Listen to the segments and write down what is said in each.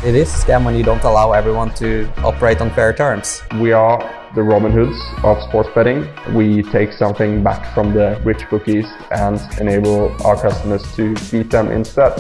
It is a scam when you don't allow everyone to operate on fair terms. We are the Robin Hoods of sports betting. We take something back from the rich bookies and enable our customers to beat them instead.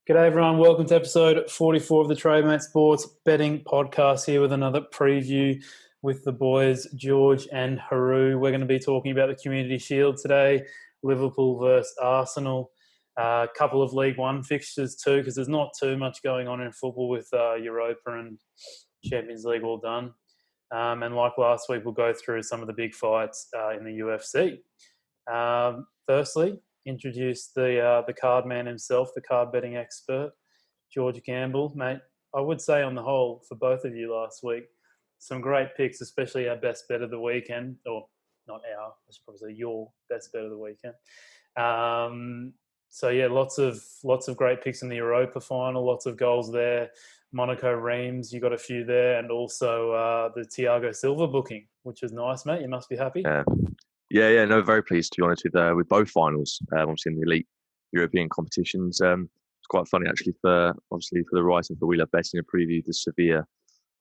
G'day everyone, welcome to episode 44 of the Trademate Sports Betting Podcast, here with another preview with the boys George and Harout. We're going to be talking about the Community Shield today, Liverpool versus Arsenal. A couple of League One fixtures too, because there's not too much going on in football with Europa and Champions League all done. And like last week, we'll go through some of the big fights in the UFC. Firstly, introduce the card man himself, the card betting expert, George Gamble. Mate, I would say on the whole, for both of you last week, some great picks, especially our best bet of the weekend, or not our, I should probably say your best bet of the weekend. So yeah, lots of great picks in the Europa final, lots of goals there. Monaco Reims, you got a few there, and also the Thiago Silva booking, which is nice, mate. You must be happy. Yeah. No, very pleased to be honest with both finals. Obviously in the elite European competitions. It's quite funny actually for the writing for Wheeler betting a preview the Sevilla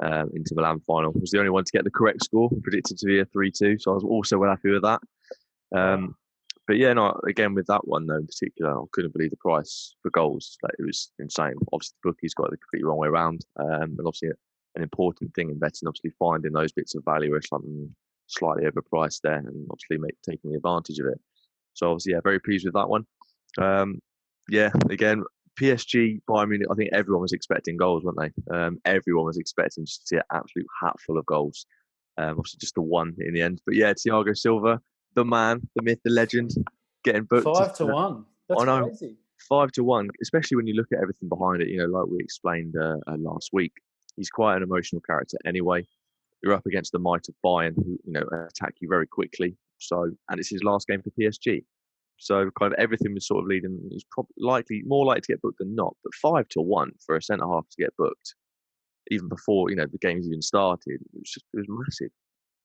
Inter Milan final. I was the only one to get the correct score, predicted Sevilla 3-2, so I was also well happy with that. But yeah, no, again, with that one, though, in particular, I couldn't believe the price for goals. Like, it was insane. Obviously, the bookies got it the completely wrong way around. And obviously, an important thing in betting, obviously, finding those bits of value or something slightly overpriced there and obviously taking the advantage of it. So, obviously, yeah, very pleased with that one. Yeah, again, PSG, Bayern Munich, I think everyone was expecting goals, weren't they? Everyone was expecting just to see an absolute hat full of goals. Obviously, just the one in the end. But yeah, Thiago Silva, the man, the myth, the legend, getting booked 5-1. That's crazy. 5-1, especially when you look at everything behind it. You know, like we explained last week, he's quite an emotional character anyway. You're up against the might of Bayern, who attack you very quickly. So, and it's his last game for PSG. So, kind of everything was sort of leading. He's probably more likely to get booked than not. But 5-1 for a centre half to get booked, even before the game's even started, it was massive.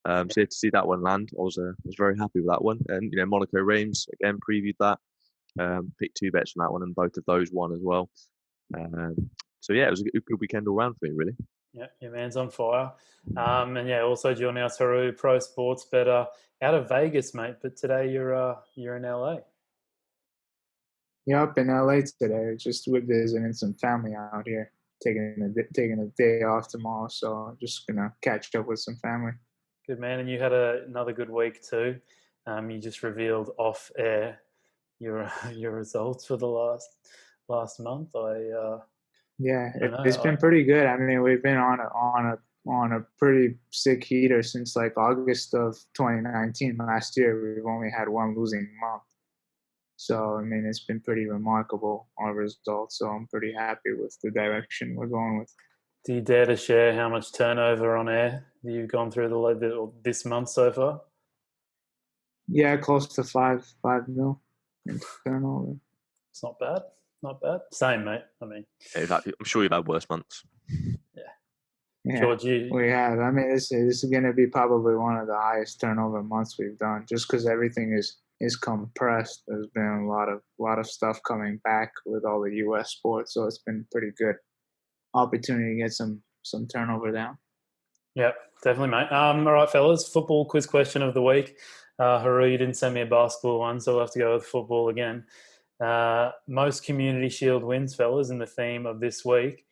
So to see that one land, I was very happy with that one. And Monaco Reims again previewed that, picked 2 bets from that one, and both of those won as well. So yeah, it was a good weekend all round for me, really. Yeah, your man's on fire. And yeah, also joining us, Harout, Pro Sports Bettor, out of Vegas, mate. But today you're in LA. Yeah, up in LA today. Just visiting some family out here, taking a day off tomorrow. So I'm just gonna catch up with some family. Good man, and you had another good week too. You just revealed off air your results for the last month. It's been pretty good. I mean, we've been on a pretty sick heater since like August of 2019. Last year, we've only had one losing month. So I mean, it's been pretty remarkable, our results. So I'm pretty happy with the direction we're going with. Do you dare to share how much turnover on air you've gone through this month so far? Yeah, close to 5 mil in turnover. It's not bad. Same, mate. I mean, I'm sure you've had worse months. Yeah, George, we have. I mean, this is going to be probably one of the highest turnover months we've done, just because everything is compressed. There's been a lot of stuff coming back with all the U.S. sports, so it's been pretty good opportunity to get some turnover down. Yeah, definitely, mate. All right, fellas, football quiz question of the week. Harout, you didn't send me a basketball one, so we'll have to go with football again. Most Community Shield wins, fellas, in the theme of this week.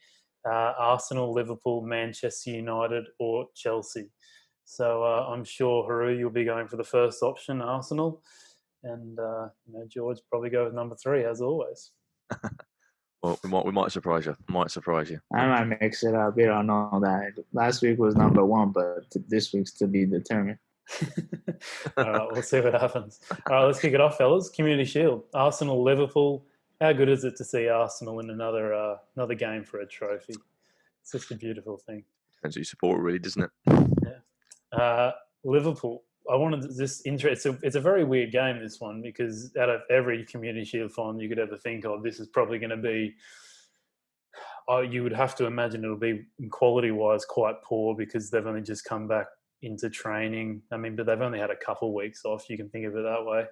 Arsenal, Liverpool, Manchester United, or Chelsea. So I'm sure, Harout, you'll be going for the first option, Arsenal. And George probably go with number 3, as always. Well, we might surprise you. I might mix it up. You don't know that. Last week was number 1, but this week's to be determined. All right, we'll see what happens. All right, let's kick it off, fellas. Community Shield. Arsenal, Liverpool. How good is it to see Arsenal in another game for a trophy? It's just a beautiful thing. Depends who you support, really, doesn't it? Yeah. Liverpool. I wanted to just it's a very weird game, this one, because out of every Community Shield final you could ever think of, this is probably going to be, you would have to imagine it'll be quality-wise quite poor, because they've only just come back into training. I mean, but they've only had a couple of weeks off, you can think of it that way.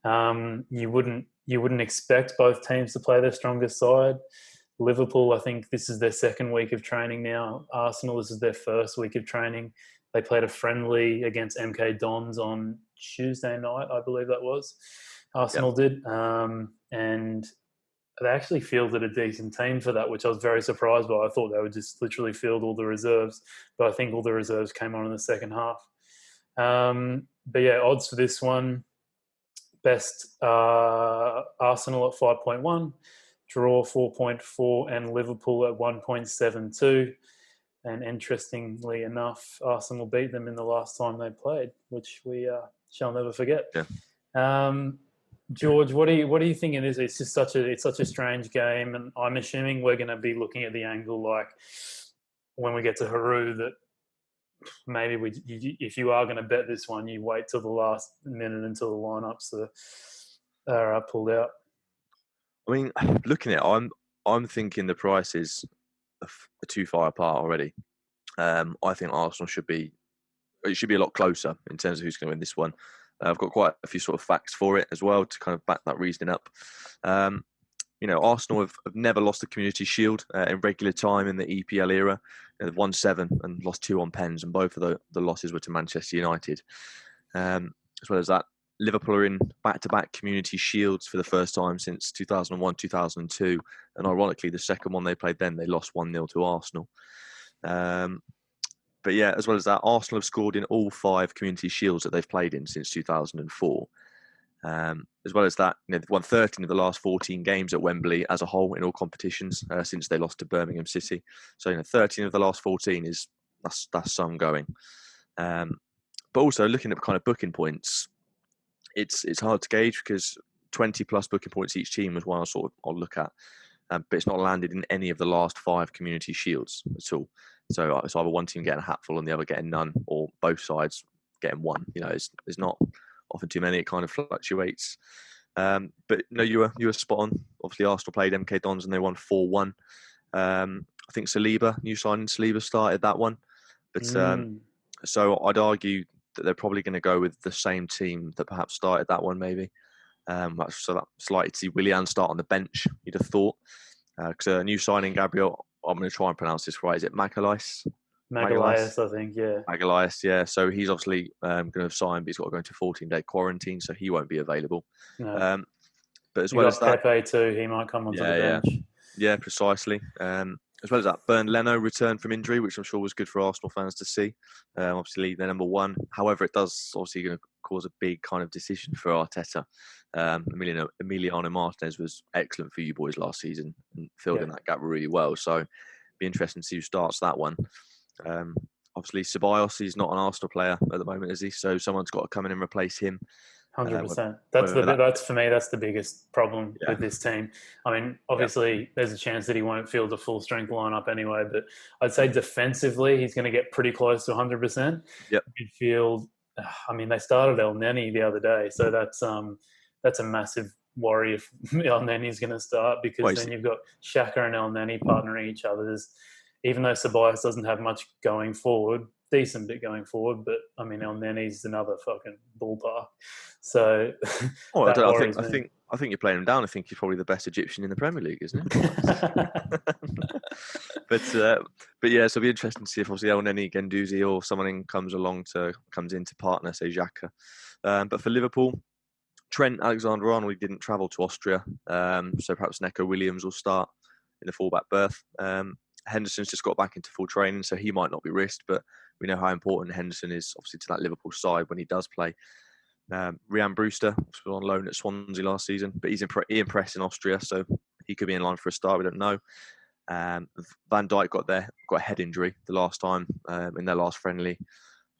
You wouldn't expect both teams to play their strongest side. Liverpool, I think this is their second week of training now. Arsenal, this is their first week of training. They played a friendly against MK Dons on Tuesday night, I believe that was. Arsenal did. And they actually fielded a decent team for that, which I was very surprised by. I thought they would just literally field all the reserves, but I think all the reserves came on in the second half. But yeah, odds for this one. Best Arsenal at 5.1, draw 4.4, and Liverpool at 1.72. And interestingly enough, Arsenal beat them in the last time they played, which we shall never forget. Yeah. George, what do you think it is? It's just such a strange game, and I'm assuming we're going to be looking at the angle like when we get to Harout that maybe if you are going to bet this one, you wait till the last minute until the lineups are pulled out. I mean, looking at it, I'm thinking the prices are too far apart already. I think Arsenal should be a lot closer in terms of who's going to win this one. I've got quite a few sort of facts for it as well to kind of back that reasoning up. Arsenal have never lost the Community Shield in regular time in the EPL era. They've won 7 and lost 2 on pens, and both of the losses were to Manchester United. As well as that, Liverpool are in back-to-back Community Shields for the first time since 2001-2002, and ironically, the second one they played then, they lost 1-0 to Arsenal. But yeah, as well as that, Arsenal have scored in all 5 Community Shields that they've played in since 2004. As well as that, they've won 13 of the last 14 games at Wembley as a whole in all competitions since they lost to Birmingham City. So 13 of the last 14 that's some going. But also looking at kind of booking points, it's hard to gauge because 20 plus booking points each team is one I'll look at. But it's not landed in any of the last 5 Community Shields at all. So it's either one team getting a hatful and the other getting none, or both sides getting one. There's not often too many. It kind of fluctuates. But no, you were spot on. Obviously, Arsenal played MK Dons and they won 4-1. I think new signing Saliba started that one. But so I'd argue that they're probably going to go with the same team that perhaps started that one, maybe. So that's likely to see Willian start on the bench, you'd have thought. Because a new signing, Gabriel, I'm going to try and pronounce this right. Is it Magalhaes? Magalhaes, I think, yeah. Magalhaes, yeah. So he's obviously going to have signed, but he's got to go into 14-day quarantine, so he won't be available. No. But as well as that, Pepe too, he might come onto the bench. Yeah, precisely. As well as that, Bernd Leno returned from injury, which I'm sure was good for Arsenal fans to see. Obviously, they're number 1. However, it does obviously going to cause a big kind of decision for Arteta. Emiliano Martinez was excellent for you boys last season and filled in that gap really well. So, be interesting to see who starts that one. Obviously, Ceballos, he's not an Arsenal player at the moment, is he? So someone's got to come in and replace him. 100%. That's for me. That's the biggest problem with this team. I mean, obviously, there's a chance that he won't field a full strength lineup anyway. But I'd say defensively, he's going to get pretty close to 100%. Yep. Midfield. I mean, they started El Neni the other day, so that's a massive worry if El Neni's going to start, because then you've got Xhaka and El Neni partnering each other. Even though Ceballos doesn't have much going forward, decent bit going forward, but I mean El Neni's another fucking ballpark. So I think you're playing him down. I think he's probably the best Egyptian in the Premier League, isn't he? But yeah, so it'll be interesting to see if obviously El Neni, Guendouzi, or someone comes in to partner, say Xhaka. But for Liverpool, Trent Alexander-Arnold didn't travel to Austria, so perhaps Neco Williams will start in the fullback berth. Henderson's just got back into full training, so he might not be risked, but we know how important Henderson is, obviously, to that Liverpool side when he does play. Ryan Brewster was on loan at Swansea last season, but he impressed in Austria, so he could be in line for a start. We don't know. Van Dijk got a head injury the last time in their last friendly.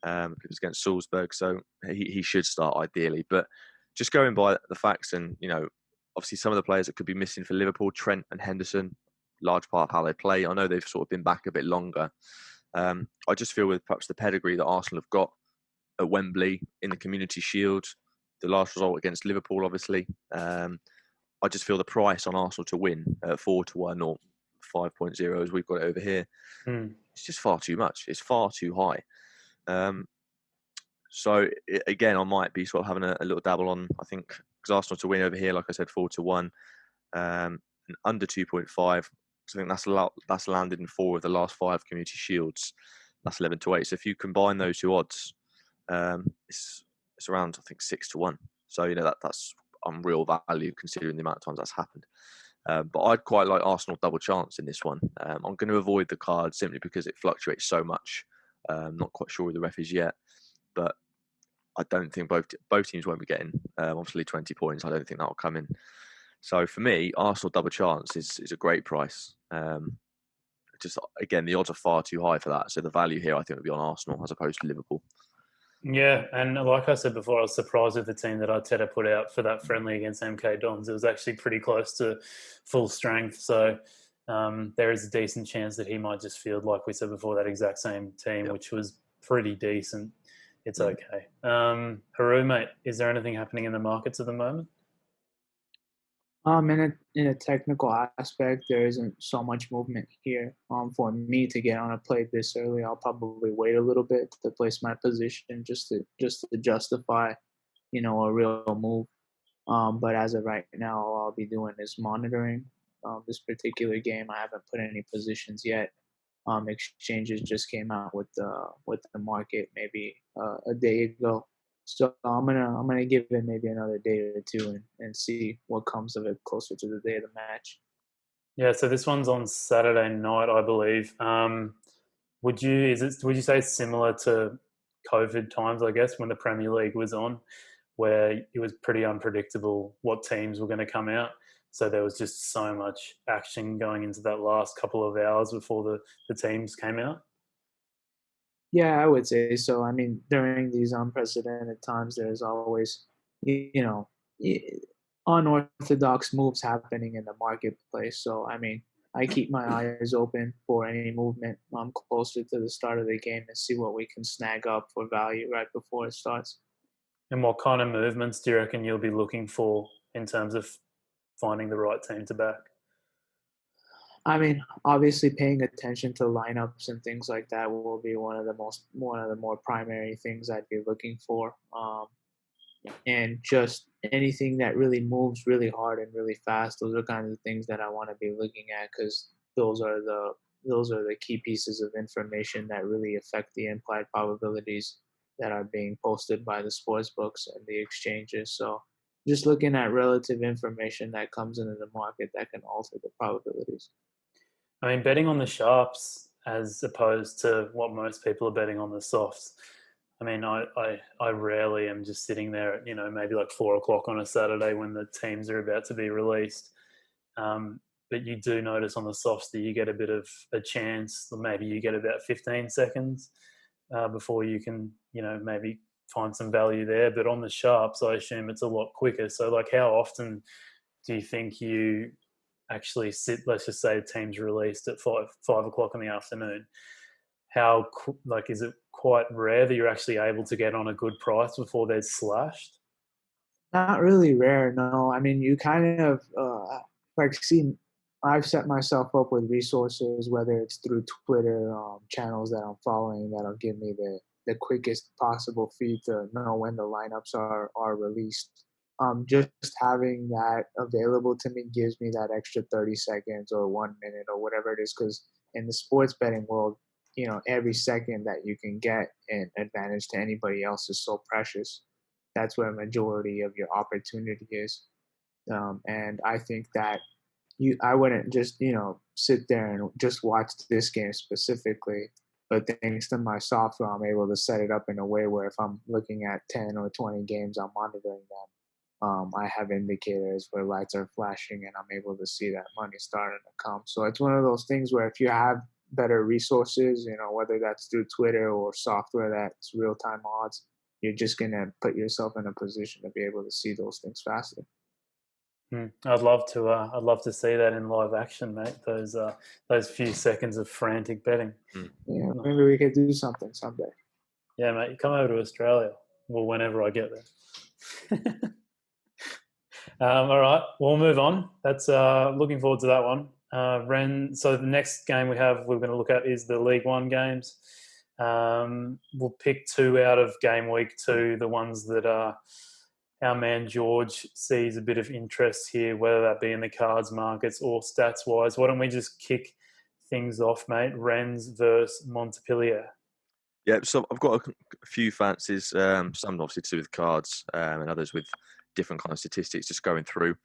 It was against Salzburg, so he should start ideally. But just going by the facts, and obviously some of the players that could be missing for Liverpool, Trent and Henderson, large part of how they play. I know they've sort of been back a bit longer. I just feel with perhaps the pedigree that Arsenal have got at Wembley in the Community Shield, the last result against Liverpool, obviously, I just feel the price on Arsenal to win at 4-1 or 5.0 as we've got it over here, it's just far too much. It's far too high. So again, I might be sort of having a little dabble on, I think, because Arsenal to win over here, like I said, 4-1, and under 2.5. So I think that's landed in 4 of the last 5 Community Shields. That's 11-8. So if you combine those 2 odds, it's around, I think, 6-1. So that's unreal value considering the amount of times that's happened. But I'd quite like Arsenal double chance in this one. I'm going to avoid the card simply because it fluctuates so much. Not quite sure who the ref is yet, but I don't think both teams won't be getting obviously 20 points. I don't think that'll come in. So for me, Arsenal double chance is a great price. Just again, the odds are far too high for that. So the value here, I think, would be on Arsenal as opposed to Liverpool. Yeah, and like I said before, I was surprised with the team that Arteta put out for that friendly against MK Dons. It was actually pretty close to full strength. So there is a decent chance that he might just field, like we said before, that exact same team, which was pretty decent. It's okay. Harout, mate, is there anything happening in the markets at the moment? In a technical aspect, there isn't so much movement here. For me to get on a play this early, I'll probably wait a little bit to place my position just to justify, a real move. But as of right now, all I'll be doing is monitoring this particular game. I haven't put any positions yet. Exchanges just came out with the market maybe a day ago. So I'm gonna give it maybe another day or two and see what comes of it closer to the day of the match. Yeah, so this one's on Saturday night, I believe. Would you say it's similar to COVID times, I guess, when the Premier League was on, where it was pretty unpredictable what teams were going to come out? So there was just so much action going into that last couple of hours before the teams came out. Yeah, I would say so. I mean, during these unprecedented times, there's always, unorthodox moves happening in the marketplace. So, I mean, I keep my eyes open for any movement closer to the start of the game and see what we can snag up for value right before it starts. And what kind of movements do you reckon you'll be looking for in terms of finding the right team to back? I mean, obviously paying attention to lineups and things like that will be one of the more primary things I'd be looking for. And just anything that really moves really hard and really fast. Those are kinds of things that I want to be looking at because those are the key pieces of information that really affect the implied probabilities that are being posted by the sports books and the exchanges. So just looking at relative information that comes into the market that can alter the probabilities. I mean, betting on the sharps as opposed to what most people are betting on the softs. I mean, I rarely am just sitting there at, maybe like 4:00 on a Saturday when the teams are about to be released. But you do notice on the softs that you get a bit of a chance. Maybe you get about 15 seconds before you can, maybe find some value there. But on the sharps, I assume it's a lot quicker. So, like, how often do you think you actually sit? Let's just say the team's released at 5:00 in the afternoon. Is it quite rare that you're actually able to get on a good price before they're slashed? Not really rare, no. I mean, you kind of I've set myself up with resources, whether it's through Twitter channels that I'm following that'll give me the quickest possible feed to know when the lineups are released. Just having that available to me gives me that extra 30 seconds or 1 minute or whatever it is, because in the sports betting world, every second that you can get an advantage to anybody else is so precious. That's where a majority of your opportunity is. And I think that I wouldn't just, sit there and just watch this game specifically, but thanks to my software, I'm able to set it up in a way where if I'm looking at 10 or 20 games, I'm monitoring them. I have indicators where lights are flashing and I'm able to see that money starting to come. So it's one of those things where if you have better resources, whether that's through Twitter or software that's real-time odds, you're just going to put yourself in a position to be able to see those things faster. I'd love to see that in live action, mate. Those few seconds of frantic betting. Yeah, maybe we could do something someday. Yeah, mate, you come over to Australia. Well, whenever I get there. All right, we'll move on. That's looking forward to that one. Rennes. So the next game we're going to look at is the League One games. We'll pick 2 out of game week 2, the ones that are our man George sees a bit of interest here, whether that be in the cards markets or stats-wise. Why don't we just kick things off, mate? Rennes versus Montpellier. Yeah, so I've got a few fancies, some obviously to do with cards and others with different kind of statistics just going through.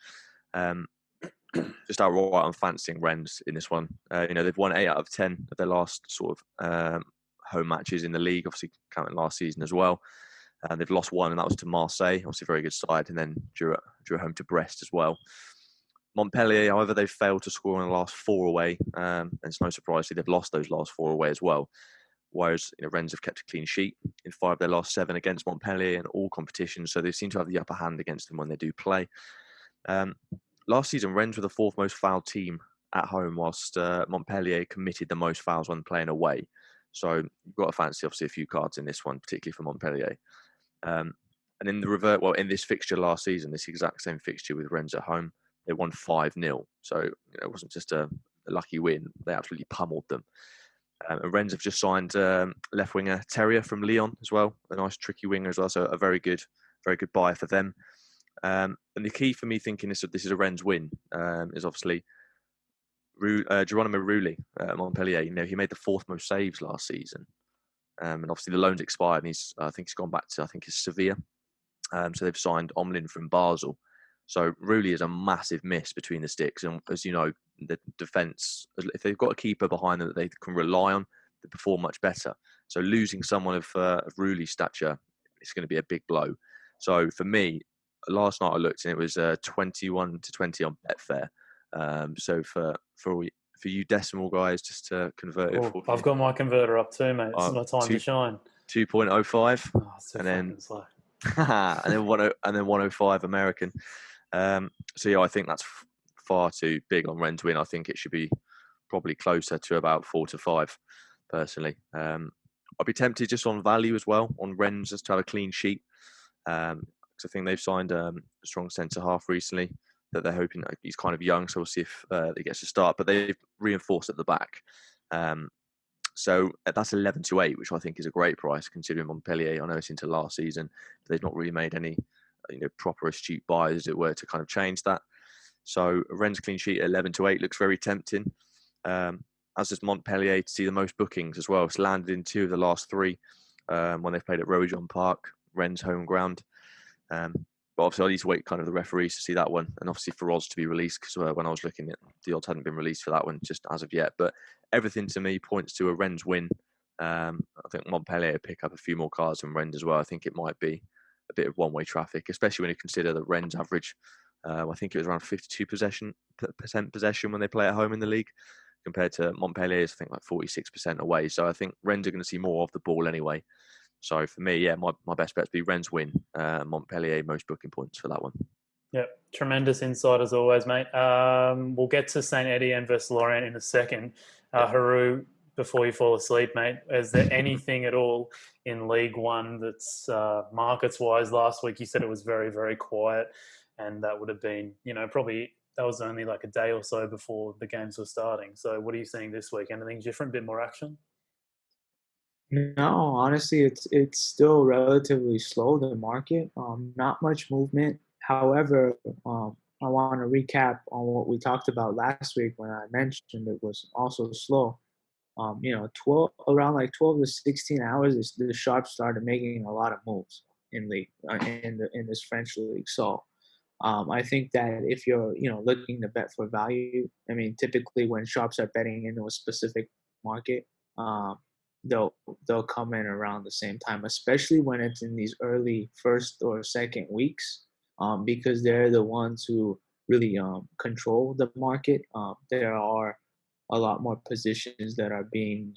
Just outright, I'm fancying Rennes in this one. They've won 8 out of 10 of their last sort of home matches in the league, obviously counting last season as well. They've lost one, and that was to Marseille, obviously a very good side, and then drew home to Brest as well. Montpellier, however, they've failed to score in the last 4 away, and it's no surprise they've lost those last 4 away as well. Whereas Rennes have kept a clean sheet in 5 of their last 7 against Montpellier in all competitions, so they seem to have the upper hand against them when they do play. Last season, Rennes were the 4th most fouled team at home, whilst Montpellier committed the most fouls when playing away. So you've got to fancy, obviously, a few cards in this one, particularly for Montpellier. And in the in this fixture last season, this exact same fixture with Rennes at home, they won 5-0. So it wasn't just a lucky win; they absolutely pummeled them. And Rennes have just signed left winger Terrier from Lyon as well, a nice tricky winger as well. So a very good buy for them. And the key for me thinking this is a Rennes win is obviously Geronimo Rulli at Montpellier. He made the 4th most saves last season. And obviously the loan's expired, and I think he's gone back to Sevilla. So they've signed Omlin from Basel. So Rulli is a massive miss between the sticks, and as you know, the defence, if they've got a keeper behind them that they can rely on, they perform much better. So losing someone of Rulli's stature is going to be a big blow. So for me, last night I looked and it was 21-20 on Betfair. So for you decimal guys, just to convert it. I've got my converter up too, mate. It's my time to shine. 2.05, and then slow. and then 105 American. So yeah, I think that's far too big on Rennes win. I think it should be probably closer to about 4 to 5, personally. I'd be tempted just on value as well on Rennes just to have a clean sheet. Because I think they've signed a strong centre half recently that they're hoping he's kind of young, so we'll see if he gets a start. But they've reinforced at the back. So that's 11-8, which I think is a great price considering Montpellier. I know it's into last season, but they've not really made any proper astute buys, as it were, to kind of change that. So Rennes clean sheet at 11-8 looks very tempting. As does Montpellier to see the most bookings as well. It's landed in 2 of the last 3 when they've played at Rojon Park, Rennes home ground. But obviously I need to wait kind of the referees to see that one, and obviously for odds to be released, because when I was looking at the odds hadn't been released for that one just as of yet. But everything to me points to a Rennes win. I think Montpellier pick up a few more cards than Rennes as well. I think it might be a bit of one-way traffic, especially when you consider that Rennes average, I think it was around 52% possession when they play at home in the league, compared to Montpellier's, I think, like 46% away. So I think Rennes are going to see more of the ball anyway. So for me, yeah, my best bet would be Rennes win. Montpellier, most booking points for that one. Yep, tremendous insight as always, mate. We'll get to St. Etienne versus Lorient in a second. Harout, before you fall asleep, mate, is there anything at all in Ligue 1 that's markets-wise? Last week you said it was very, very quiet, and that would have been, probably that was only like a day or so before the games were starting. So what are you seeing this week? Anything different, a bit more action? No, honestly, it's still relatively slow, the market. Not much movement. However, I want to recap on what we talked about last week when I mentioned it was also slow. Around like 12 to 16 hours, the sharps started making a lot of moves in league in this French league. So I think that if you're looking to bet for value, I mean, typically when sharps are betting into a specific market, they'll come in around the same time, especially when it's in these early first or second weeks, because they're the ones who really control the market. There are a lot more positions that are being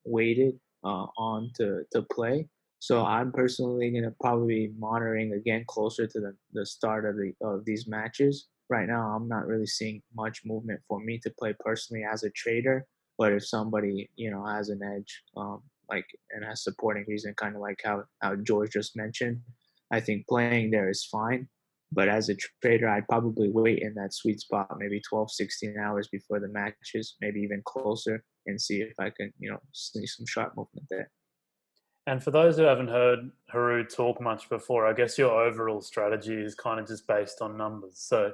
weighted on to play. So I'm personally going to probably be monitoring again closer to the start of these matches. Right now, I'm not really seeing much movement for me to play personally as a trader. But if somebody, has an edge, and has supporting reason, kind of like how George just mentioned, I think playing there is fine. But as a trader, I'd probably wait in that sweet spot, maybe 12, 16 hours before the matches, maybe even closer, and see if I can, see some sharp movement there. And for those who haven't heard Harout talk much before, I guess your overall strategy is kind of just based on numbers. So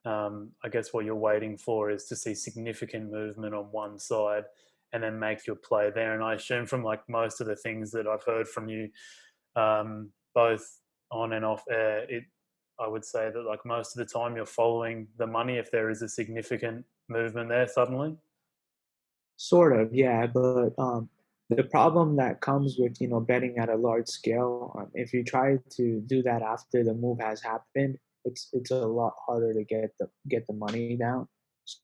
I guess what you're waiting for is to see significant movement on one side and then make your play there. And I assume from like most of the things that I've heard from you, both on and off air, I would say that like most of the time you're following the money if there is a significant movement there suddenly. Sort of, yeah. But the problem that comes with betting at a large scale, if you try to do that after the move has happened, it's a lot harder to get the money down.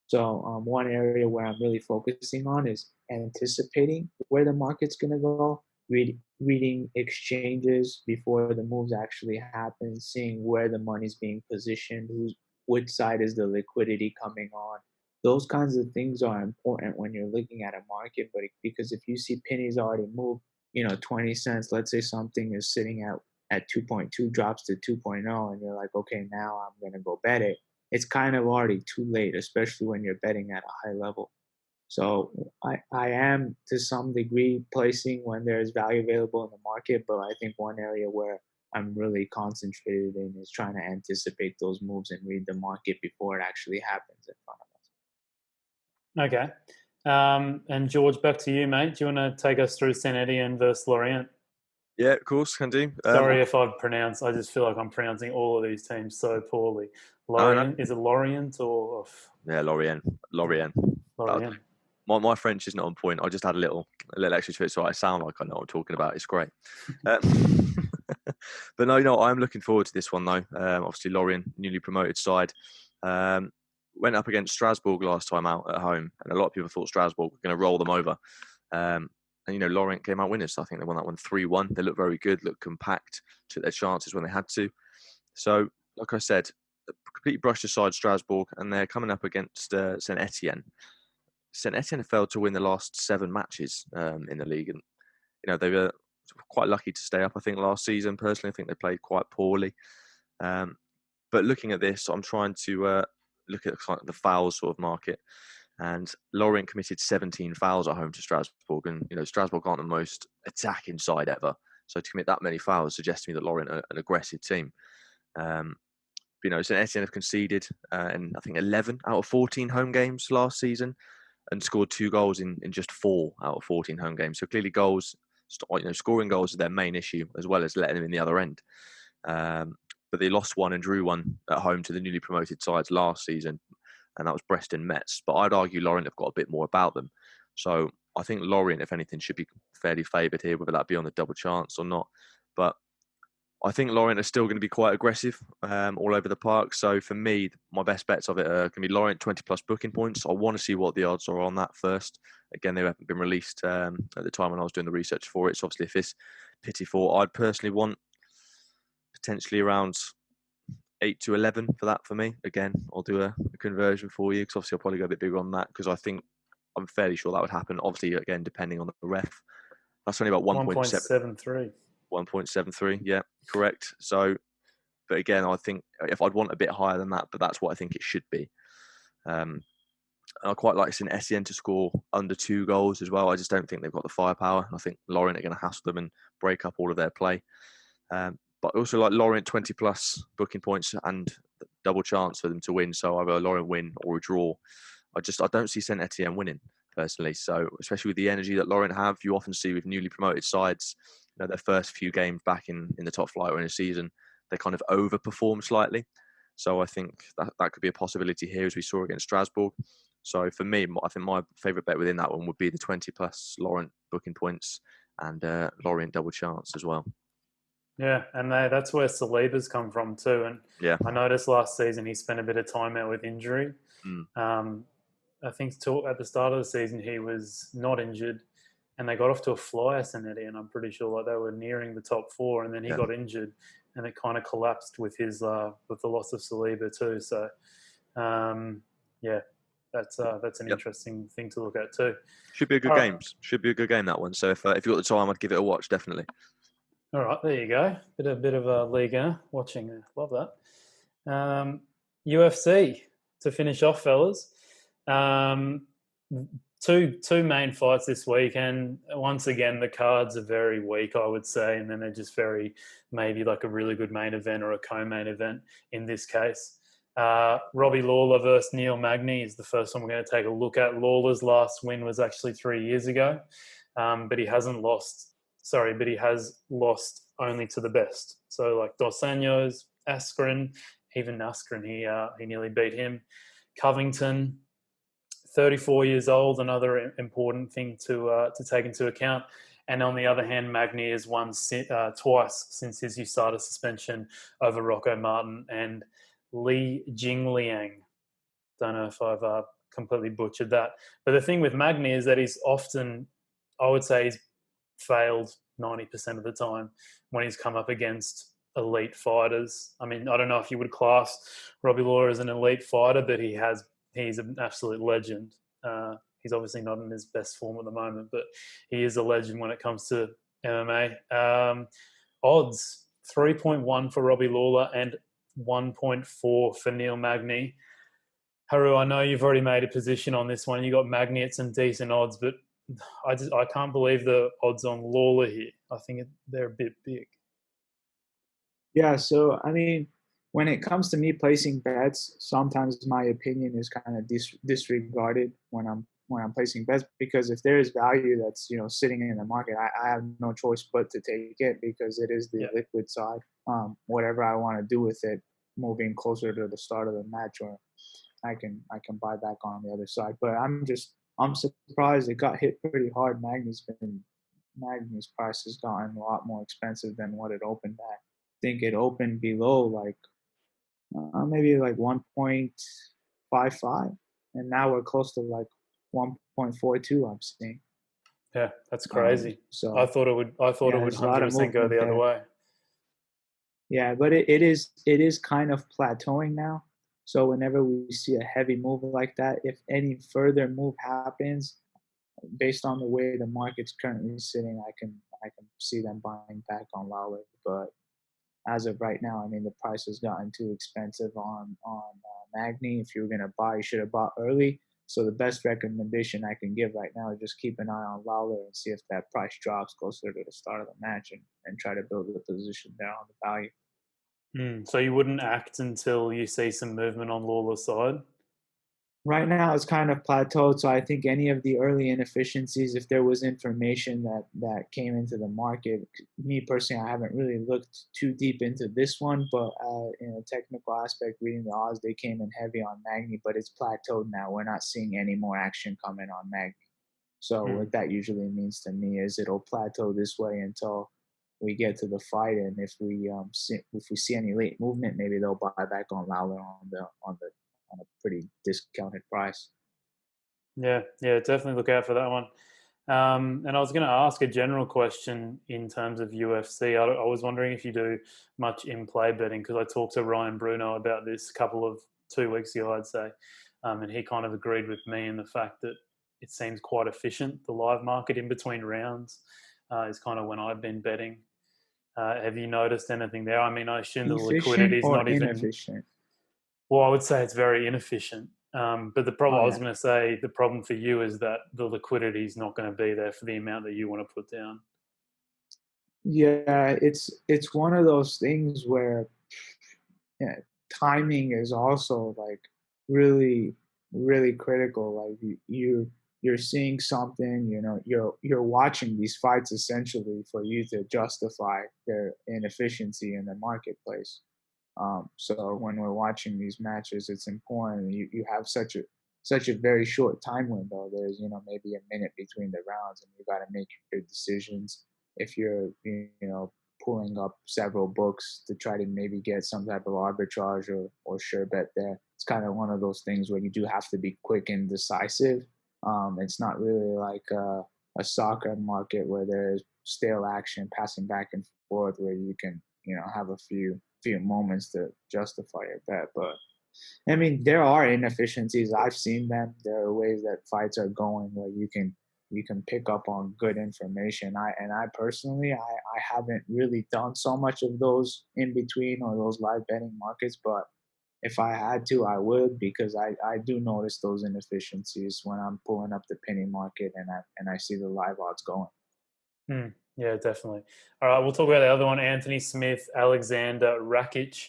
So one area where I'm really focusing on is anticipating where the market's going to go, reading exchanges before the moves actually happen, seeing where the money's being positioned, which side is the liquidity coming on. Those kinds of things are important when you're looking at a market, but because if you see pennies already move, 20 cents, let's say something is sitting at 2.2, drops to 2.0, and you're like, okay, now I'm going to go bet it. It's kind of already too late, especially when you're betting at a high level. So I am, to some degree, placing when there's value available in the market, but I think one area where I'm really concentrated in is trying to anticipate those moves and read the market before it actually happens in front of us. Okay. And George, back to you, mate. Do you want to take us through Saint Etienne versus Lorient? Yeah, of course, can do. Sorry if I just feel like I'm pronouncing all of these teams so poorly. Lorient, is it Lorient or? Yeah, Lorient. Lorient. My French is not on point. I just had a little extra to it, so I sound like I know what I'm talking about. It's great. But no, I'm looking forward to this one though. Obviously, Lorient, newly promoted side, went up against Strasbourg last time out at home, and a lot of people thought Strasbourg were going to roll them over. And Lorient came out winners. So I think they won that one 3-1. They looked very good, looked compact, took their chances when they had to. So, like I said, completely brushed aside Strasbourg, and they're coming up against Saint Etienne. Saint Etienne failed to win the last 7 matches in the league, and they were quite lucky to stay up. I think last season, personally, I think they played quite poorly. But looking at this, I'm trying to look at the fouls sort of market. And Lorient committed 17 fouls at home to Strasbourg. And, Strasbourg aren't the most attacking side ever. So to commit that many fouls suggests to me that Lorient are an aggressive team. Saint Etienne have conceded in, I think, 11 out of 14 home games last season and scored 2 goals in just 4 out of 14 home games. So clearly scoring goals is their main issue, as well as letting them in the other end. But they lost 1 and drew 1 at home to the newly promoted sides last season, and that was Brest and Metz. But I'd argue Lorient have got a bit more about them. So I think Lorient, if anything, should be fairly favoured here, whether that be on the double chance or not. But I think Lorient are still going to be quite aggressive all over the park. So for me, my best bets of it are going to be Lorient 20+ booking points. I want to see what the odds are on that first. Again, they haven't been released at the time when I was doing the research for it. So obviously, if it's pity for, I'd personally want potentially around 8 to 11 for that for me. Again, I'll do a conversion for you because obviously I'll probably go a bit bigger on that because I'm fairly sure that would happen. Obviously, again, depending on the ref. That's only about 1.73. 1.73, yeah, correct. So, but again, I think if I'd want a bit higher than that, but that's what I think it should be. I quite like Saint Etienne to score under 2 goals as well. I just don't think they've got the firepower. I think Lorient are going to hassle them and break up all of their play. But also like Lorient 20+ booking points and double chance for them to win. So either a Lorient win or a draw. I don't see Saint Etienne winning personally. So especially with the energy that Lorient have, you often see with newly promoted sides, their first few games back in the top flight or in a season, they kind of overperform slightly. So I think that could be a possibility here as we saw against Strasbourg. So for me, I think my favourite bet within that one would be the 20+ Lorient booking points and Lorient double chance as well. Yeah, and that's where Saliba's come from too. And yeah, I noticed last season he spent a bit of time out with injury. I think at the start of the season he was not injured, and they got off to a flyer, Saint Etienne. I'm pretty sure they were nearing the top 4, and then he got injured, and it kind of collapsed with his with the loss of Saliba too. So, that's an interesting thing to look at too. Should be a good game. Should be a good game, that one. So if you got the time, I'd give it a watch, definitely. All right, there you go. Bit of a Ligue watching. Love that. UFC to finish off, fellas. two main fights this week, and once again the cards are very weak, I would say, and then they're just very maybe like a really good main event or a co-main event in this case. Robbie Lawler versus Neil Magny is the first one we're going to take a look at. Lawler's last win was actually 3 years ago, but he hasn't lost. Sorry, but he has lost only to the best. So like Dos Anjos, Askren, even Askren, he nearly beat him. Covington, 34 years old, another important thing to take into account. And on the other hand, Magni has won twice since his USADA suspension over Rocco Martin and Li Jingliang. Don't know if I've completely butchered that. But the thing with Magni is that he's often, I would say he's failed 90% of the time when he's come up against elite fighters. I mean, I don't know if you would class Robbie Lawler as an elite fighter, but he's an absolute legend. He's obviously not in his best form at the moment, but he is a legend when it comes to MMA. Odds, 3.1 for Robbie Lawler and 1.4 for Neil Magny. Harout, I know you've already made a position on this one. You got Magny at some decent odds, but I can't believe the odds on Lawler here. I think they're a bit big. Yeah, so I mean, when it comes to me placing bets, sometimes my opinion is kind of disregarded when I'm placing bets, because if there is value that's sitting in the market, I have no choice but to take it, because it is the liquid side. Whatever I want to do with it, moving closer to the start of the match, or I can buy back on the other side. But I'm surprised it got hit pretty hard. Magni's price has gotten a lot more expensive than what it opened at. I think it opened below like maybe like 1.55, and now we're close to like 1.42. I'm seeing. Yeah, that's crazy. So I thought it would 100% go the other way. Yeah, but it is kind of plateauing now. So whenever we see a heavy move like that, if any further move happens, based on the way the market's currently sitting, I can see them buying back on Lawler. But as of right now, I mean, the price has gotten too expensive on Magni. If you were gonna buy, you should have bought early. So the best recommendation I can give right now is just keep an eye on Lawler and see if that price drops closer to the start of the match, and try to build a position there on the value. So you wouldn't act until you see some movement on Lawler's side? Right now, it's kind of plateaued. So I think any of the early inefficiencies, if there was information that came into the market, me personally, I haven't really looked too deep into this one, but in a technical aspect, reading the odds, they came in heavy on Magni, but it's plateaued now. We're not seeing any more action coming on Magni. So what that usually means to me is it'll plateau this way until we get to the fight, and if we see any late movement, maybe they'll buy back on Lawler on a pretty discounted price. Yeah, definitely look out for that one. And I was going to ask a general question in terms of UFC. I was wondering if you do much in-play betting, because I talked to Ryan Bruno about this 2 weeks ago, I'd say, and he kind of agreed with me in the fact that it seems quite efficient. The live market in between rounds is kind of when I've been betting. Have you noticed anything there? I mean, I assume the liquidity is not even inefficient. Well, I would say it's very inefficient. But the problem, I was going to say, the problem for you is that the liquidity is not going to be there for the amount that you want to put down. Yeah, it's one of those things where timing is also like really, really critical. Like you're seeing something, you're watching these fights essentially for you to justify their inefficiency in the marketplace. So when we're watching these matches, it's important. You have such a very short time window. There's maybe a minute between the rounds, and you got to make your decisions. If you're pulling up several books to try to maybe get some type of arbitrage or sure bet there, it's kind of one of those things where you do have to be quick and decisive. It's not really like a soccer market where there's stale action passing back and forth, where you can have a few moments to justify your bet. But I mean, there are inefficiencies. I've seen them. There are ways that fights are going where you can pick up on good information. I personally, I haven't really done so much of those in between or those live betting markets, but if I had to, I would, because I do notice those inefficiencies when I'm pulling up the penny market and I see the live odds going. Yeah, definitely. All right, we'll talk about the other one, Anthony Smith, Aleksander Rakic.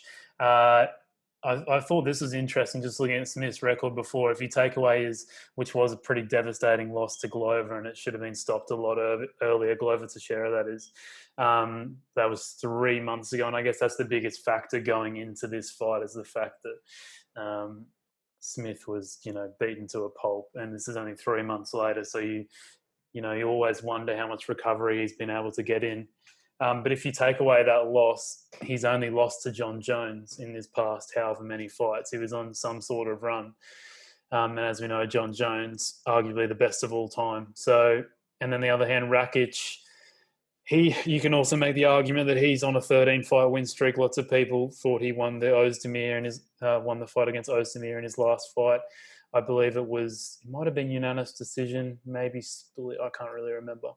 I thought this was interesting, just looking at Smith's record before. If you take away which was a pretty devastating loss to Glover, and it should have been stopped a lot earlier, Glover Teixeira, that is. That was 3 months ago, and I guess that's the biggest factor going into this fight, is the fact that Smith was, beaten to a pulp, and this is only 3 months later. So you always wonder how much recovery he's been able to get in. But if you take away that loss, he's only lost to John Jones in his past however many fights. He was on some sort of run. And as we know, John Jones, arguably the best of all time. So, and then the other hand, Rakitch, you can also make the argument that he's on a 13-fight win streak. Lots of people thought he won the won the fight against Ozdemir in his last fight. I believe it might have been unanimous decision, maybe split. I can't really remember.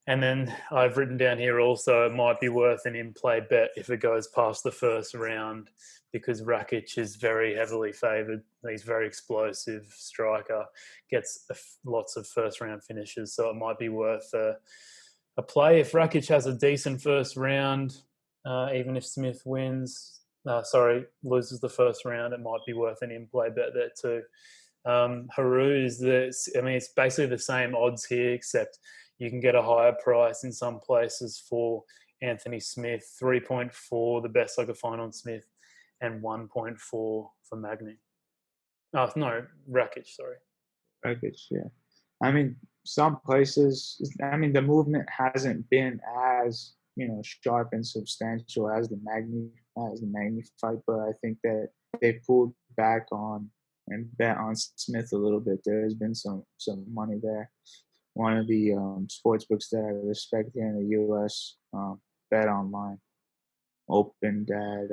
And then I've written down here also, it might be worth an in-play bet if it goes past the first round, because Rakitch is very heavily favoured. He's a very explosive striker, gets lots of first-round finishes, so it might be worth a play. If Rakitch has a decent first round, even if Smith loses the first round, it might be worth an in-play bet there too. Harout it's basically the same odds here, except you can get a higher price in some places for Anthony Smith, 3.4, the best I could find on Smith, and 1.4 for Magni. Oh, no, Rakitch, sorry. Rakitch, yeah. I mean, some places, the movement hasn't been as, sharp and substantial as the Magni fight, but I think that they pulled back on and bet on Smith a little bit. There has been some money there. One of the sports books that I respect here in the U.S., Bet Online, opened at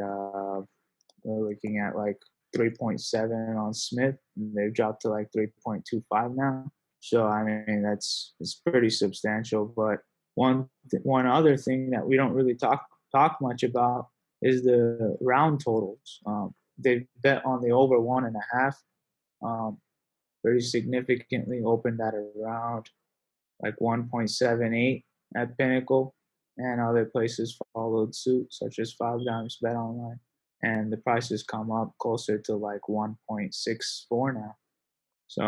we're looking at like 3.7 on Smith, and they've dropped to like 3.25 now. So it's pretty substantial. But one other thing that we don't really talk much about is the round totals. They bet on the over 1.5, very significantly, opened at around like 1.78 at Pinnacle, and other places followed suit, such as 5 Dimes Bet Online, and the prices come up closer to like 1.64 now. So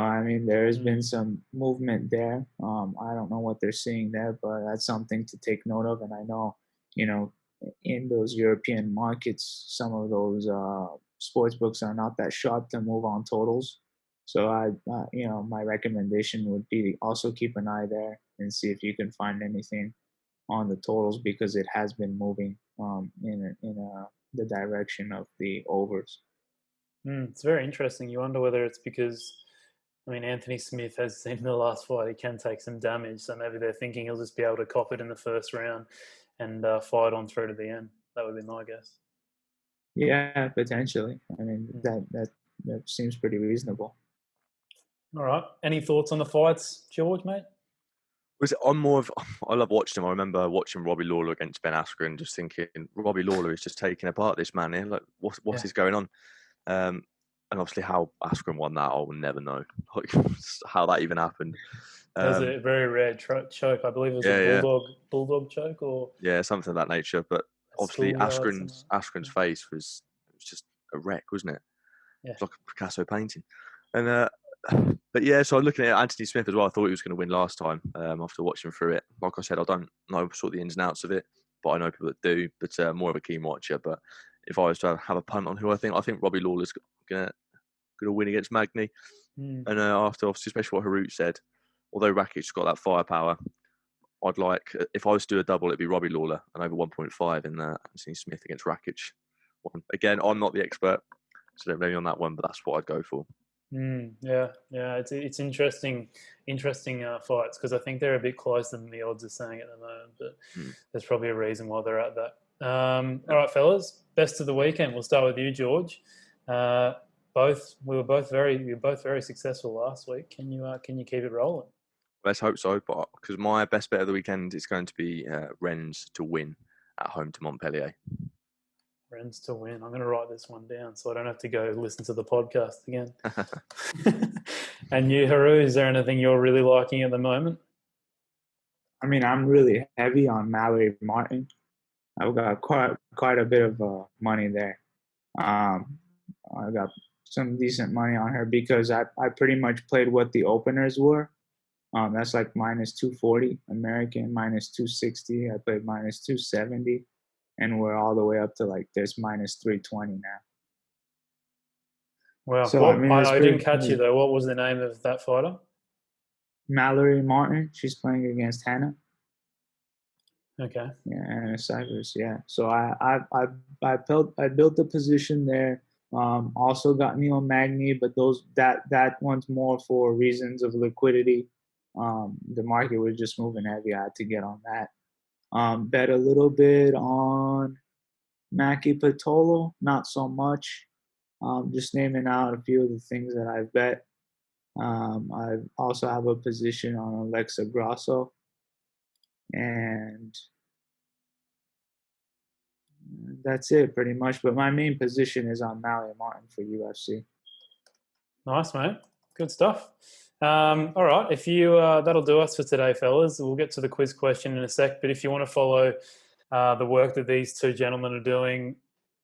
there has been some movement there. I don't know what they're seeing there, but that's something to take note of. And I know, in those European markets, some of those sports books are not that sharp to move on totals. So my recommendation would be also keep an eye there and see if you can find anything on the totals, because it has been moving in the direction of the overs. It's very interesting. You wonder whether it's because, Anthony Smith has seen in the last fight he can take some damage, so maybe they're thinking he'll just be able to cop it in the first round and fight on through to the end. That would be my guess. Yeah, potentially. That seems pretty reasonable. All right. Any thoughts on the fights, George, mate? I love watching them. I remember watching Robbie Lawler against Ben Askren, just thinking, Robbie Lawler is just taking apart this man here. Like, what is going on? And obviously how Askren won that, I will never know. Like, how that even happened. It was a very rare choke. I believe it was bulldog choke, or something of that nature. But obviously Askren's face was just a wreck, wasn't it? Yeah. It was like a Picasso painting. And but yeah, so I'm looking at Anthony Smith as well. I thought he was going to win last time after watching through it. Like I said, I don't know sort of the ins and outs of it, but I know people that do. But more of a keen watcher. But if I was to have a punt on who I think Robbie Lawler's going to win against Magni. And after, obviously, especially what Harout said, although Rakic's got that firepower, I'd like, if I was to do a double, it'd be Robbie Lawler and over 1.5 in Anthony Smith against Rakich. Again, I'm not the expert, so don't blame me on that one, but that's what I'd go for. Yeah, it's interesting fights, because I think they're a bit closer than the odds are saying at the moment, but there's probably a reason why they're at that. All right, fellas, best of the weekend. We'll start with you, George. We were both very successful last week. Can you keep it rolling? Let's hope so, but because my best bet of the weekend is going to be Rennes to win at home to Montpellier. Rennes to win. I'm going to write this one down so I don't have to go listen to the podcast again. And you, Harout, is there anything you're really liking at the moment? I mean, I'm really heavy on Mallory Martin. I've got quite a bit of money there. I got some decent money on her because I pretty much played what the openers were. That's like minus 240 American, minus 260. I played minus 270, and we're all the way up to like this minus 320 now. Well, so, I didn't catch you though. What was the name of that fighter? Mallory Martin. She's playing against Hannah. Okay. Yeah, and Cyprus. Yeah. So I built the position there. Also got Neil Magny, but that one's more for reasons of liquidity. The market was just moving heavy. I had to get on that. Bet a little bit on Maki Patolo, not so much. Just naming out a few of the things that I've bet. I also have a position on Alexa Grasso. And that's it pretty much. But my main position is on Mallory Martin for UFC. Nice, mate. Good stuff. All right. If you that'll do us for today, fellas. We'll get to the quiz question in a sec. But if you want to follow the work that these two gentlemen are doing,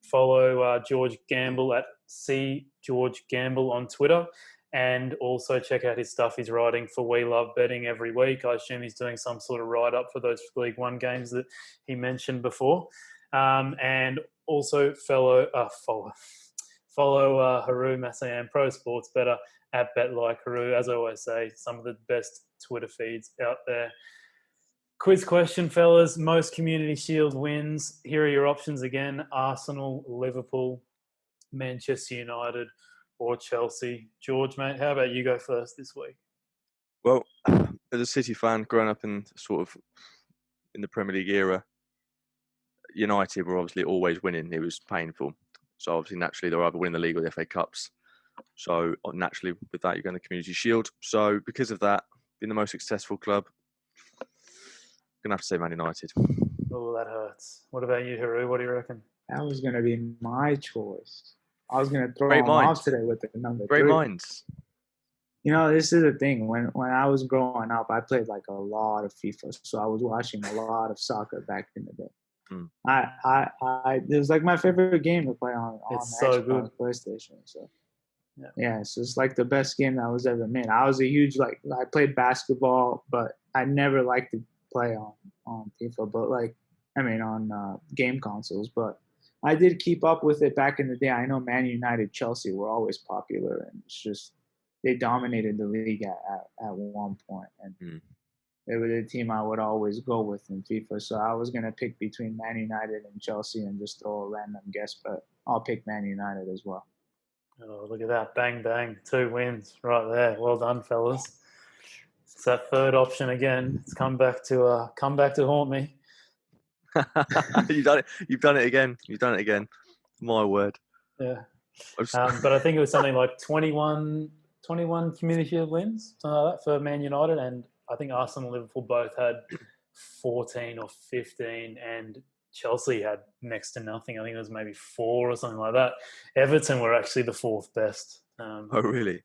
follow George Gamble at @CGeorgeGamble on Twitter. And also check out his stuff he's writing for We Love Betting every week. I assume he's doing some sort of write-up for those League One games that he mentioned before. And also follow Harout Massoyan Pro Sports Bettor at BetLikeHarout. As I always say, some of the best Twitter feeds out there. Quiz question, fellas. Most Community Shield wins. Here are your options again. Arsenal, Liverpool, Manchester United, or Chelsea. George, mate, how about you go first this week? Well, as a City fan, growing up in the Premier League era, United were obviously always winning. It was painful. So obviously, naturally, they're either winning the league or the FA Cups. So naturally, with that, you're going to Community Shield. So because of that, being the most successful club, I'm going to have to say Man United. Oh, that hurts. What about you, Harout? What do you reckon? That was going to be my choice. I was going to throw him off today with the number 3. Great minds. This is the thing. When I was growing up, I played like a lot of FIFA, so I was watching a lot of soccer back in the day. It was like my favorite game to play on It's the so Xbox, good. PlayStation. So yeah, so it's like the best game that was ever made. I was a huge I played basketball, but I never liked to play on FIFA, but on game consoles. But I did keep up with it back in the day. I know Man United, Chelsea were always popular, and it's just they dominated the league at one point, and they were the team I would always go with in FIFA. So I was gonna pick between Man United and Chelsea and just throw a random guess, but I'll pick Man United as well. Oh, look at that. Bang, bang. 2 wins right there. Well done, fellas. It's that third option again. It's come back to haunt me. You've done it again. My word. Yeah. But I think it was something like 21 Community Shield wins, something like that, for Man United. And I think Arsenal and Liverpool both had 14 or 15, and Chelsea had next to nothing. I think it was maybe 4 or something like that. Everton were actually the 4th best. Oh, really?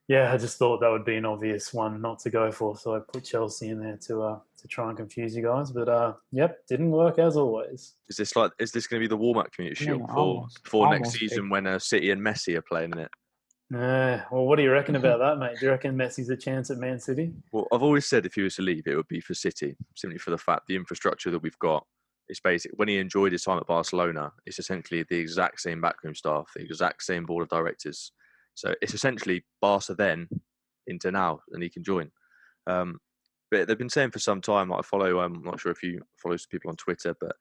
Yeah, I just thought that would be an obvious one not to go for, so I put Chelsea in there to try and confuse you guys. But didn't work as always. Is this going to be the warm-up Community Shield for next season when City and Messi are playing in it? Well, what do you reckon about that, mate? Do you reckon Messi's a chance at Man City? Well, I've always said if he was to leave, it would be for City, simply for the fact the infrastructure that we've got is basic. When he enjoyed his time at Barcelona, it's essentially the exact same backroom staff, the exact same board of directors. So it's essentially Barca then into now, and he can join. But they've been saying for some time, I follow, I'm not sure if you follow some people on Twitter, but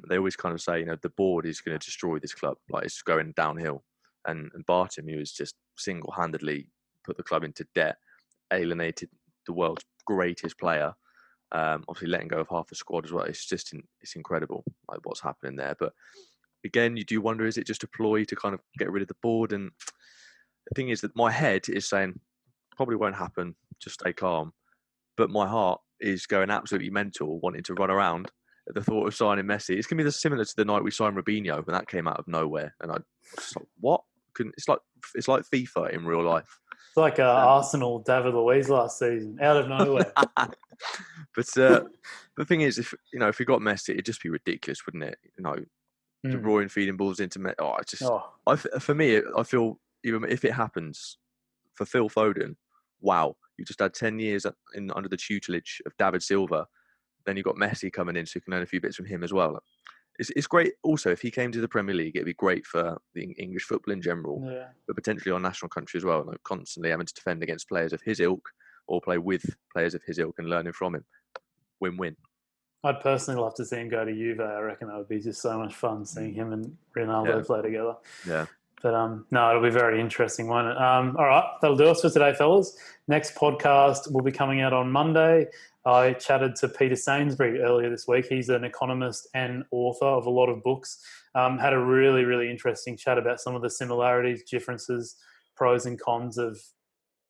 they always kind of say, the board is going to destroy this club. Like, it's going downhill. And Bartomeu has just single-handedly put the club into debt, alienated the world's greatest player, obviously letting go of half the squad as well. It's incredible, like, what's happening there. But again, you do wonder, is it just a ploy to kind of get rid of the board? And the thing is that my head is saying, probably won't happen, just stay calm. But my heart is going absolutely mental, wanting to run around at the thought of signing Messi. It's going to be similar to the night we signed Robinho when that came out of nowhere. And I was just like, what? It's like FIFA in real life. It's like Arsenal, David Luiz last season, out of nowhere. But the thing is, if we got Messi, it'd just be ridiculous, wouldn't it? De Bruyne feeding balls into Messi. For me, I feel even if it happens for Phil Foden, wow, you just had 10 years under the tutelage of David Silva. Then you've got Messi coming in, so you can learn a few bits from him as well. It's great. Also, if he came to the Premier League, it'd be great for the English football in general, but potentially our national country as well. Constantly having to defend against players of his ilk or play with players of his ilk and learning from him. Win-win. I'd personally love to see him go to Juve. I reckon that would be just so much fun seeing him and Ronaldo play together. Yeah. But no, it'll be a very interesting one. All right, that'll do us for today, fellas. Next podcast will be coming out on Monday. I chatted to Peter Sainsbury earlier this week. He's an economist and author of a lot of books. Had a really, really interesting chat about some of the similarities, differences, pros and cons of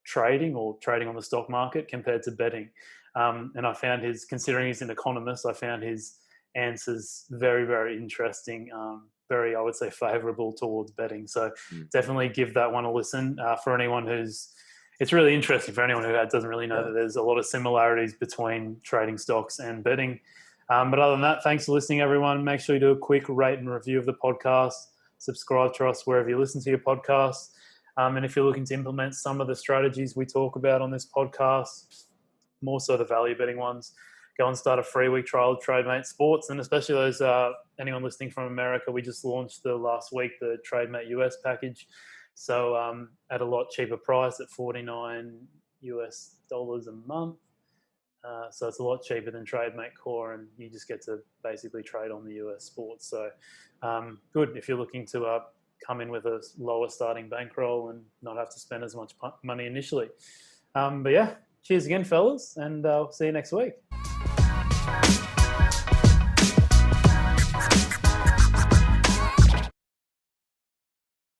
trading or trading on the stock market compared to betting. And I found considering he's an economist, I found his answers very, very interesting, very, I would say, favourable towards betting. So definitely give that one a listen for anyone it's really interesting for anyone who doesn't really know that there's a lot of similarities between trading stocks and betting. But other than that, thanks for listening, everyone. Make sure you do a quick rate and review of the podcast. Subscribe to us wherever you listen to your podcasts. And if you're looking to implement some of the strategies we talk about on this podcast, more so the value betting ones, go and start a free week trial of Trademate Sports. And especially those anyone listening from America, we just launched last week the Trademate US package. So at a lot cheaper price at $49 a month. So it's a lot cheaper than Trademate Core, and you just get to basically trade on the US sports. So good if you're looking to come in with a lower starting bankroll and not have to spend as much money initially. But yeah, cheers again, fellas, and I'll see you next week.